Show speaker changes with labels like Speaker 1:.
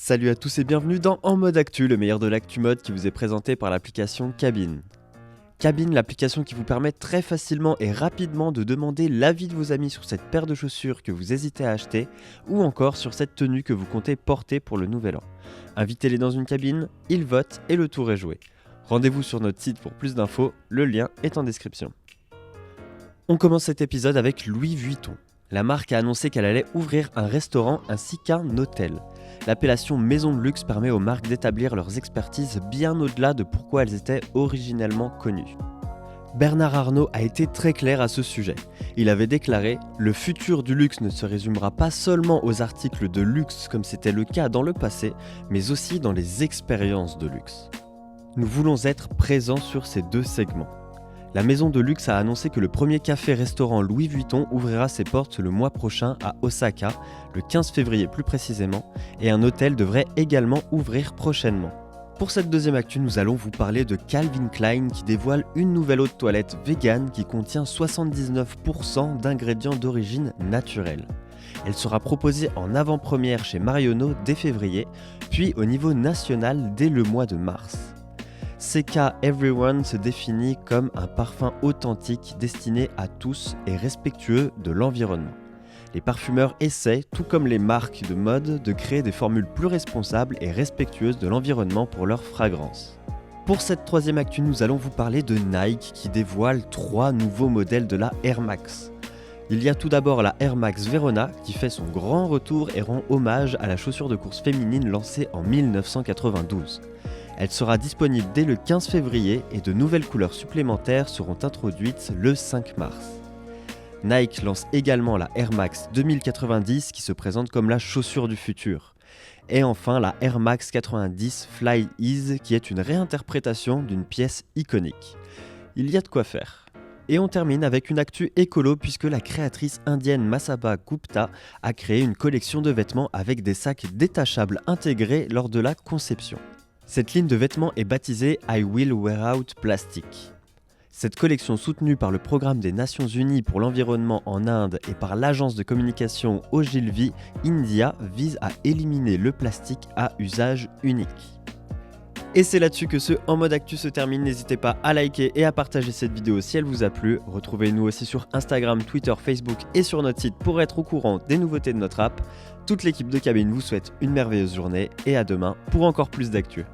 Speaker 1: Salut à tous et bienvenue dans En mode actu, le meilleur de l'actu mode qui vous est présenté par l'application Cabine. Cabine, l'application qui vous permet très facilement et rapidement de demander l'avis de vos amis sur cette paire de chaussures que vous hésitez à acheter ou encore sur cette tenue que vous comptez porter pour le nouvel an. Invitez-les dans une cabine, ils votent et le tour est joué. Rendez-vous sur notre site pour plus d'infos, le lien est en description. On commence cet épisode avec Louis Vuitton. La marque a annoncé qu'elle allait ouvrir un restaurant ainsi qu'un hôtel. L'appellation maison de luxe permet aux marques d'établir leurs expertises bien au-delà de pourquoi elles étaient originellement connues. Bernard Arnault a été très clair à ce sujet. Il avait déclaré « Le futur du luxe ne se résumera pas seulement aux articles de luxe comme c'était le cas dans le passé, mais aussi dans les expériences de luxe. Nous voulons être présents sur ces deux segments. » La maison de luxe a annoncé que le premier café-restaurant Louis Vuitton ouvrira ses portes le mois prochain à Osaka, le 15 février plus précisément, et un hôtel devrait également ouvrir prochainement. Pour cette deuxième actu, nous allons vous parler de Calvin Klein qui dévoile une nouvelle eau de toilette vegan qui contient 79% d'ingrédients d'origine naturelle. Elle sera proposée en avant-première chez Marionneau dès février, puis au niveau national dès le mois de mars. CK Everyone se définit comme un parfum authentique destiné à tous et respectueux de l'environnement. Les parfumeurs essaient, tout comme les marques de mode, de créer des formules plus responsables et respectueuses de l'environnement pour leurs fragrances. Pour cette troisième actu, nous allons vous parler de Nike qui dévoile 3 nouveaux modèles de la Air Max. Il y a tout d'abord la Air Max Verona qui fait son grand retour et rend hommage à la chaussure de course féminine lancée en 1992. Elle sera disponible dès le 15 février et de nouvelles couleurs supplémentaires seront introduites le 5 mars. Nike lance également la Air Max 2090 qui se présente comme la chaussure du futur. Et enfin la Air Max 90 Fly Ease qui est une réinterprétation d'une pièce iconique. Il y a de quoi faire. Et on termine avec une actu écolo puisque la créatrice indienne Masaba Gupta a créé une collection de vêtements avec des sacs détachables intégrés lors de la conception. Cette ligne de vêtements est baptisée I Will Wear Out Plastic. Cette collection soutenue par le Programme des Nations Unies pour l'environnement en Inde et par l'agence de communication Ogilvy India vise à éliminer le plastique à usage unique. Et c'est là-dessus que ce En mode actu se termine, n'hésitez pas à liker et à partager cette vidéo si elle vous a plu. Retrouvez-nous aussi sur Instagram, Twitter, Facebook et sur notre site pour être au courant des nouveautés de notre app. Toute l'équipe de Cabine vous souhaite une merveilleuse journée et à demain pour encore plus d'actu.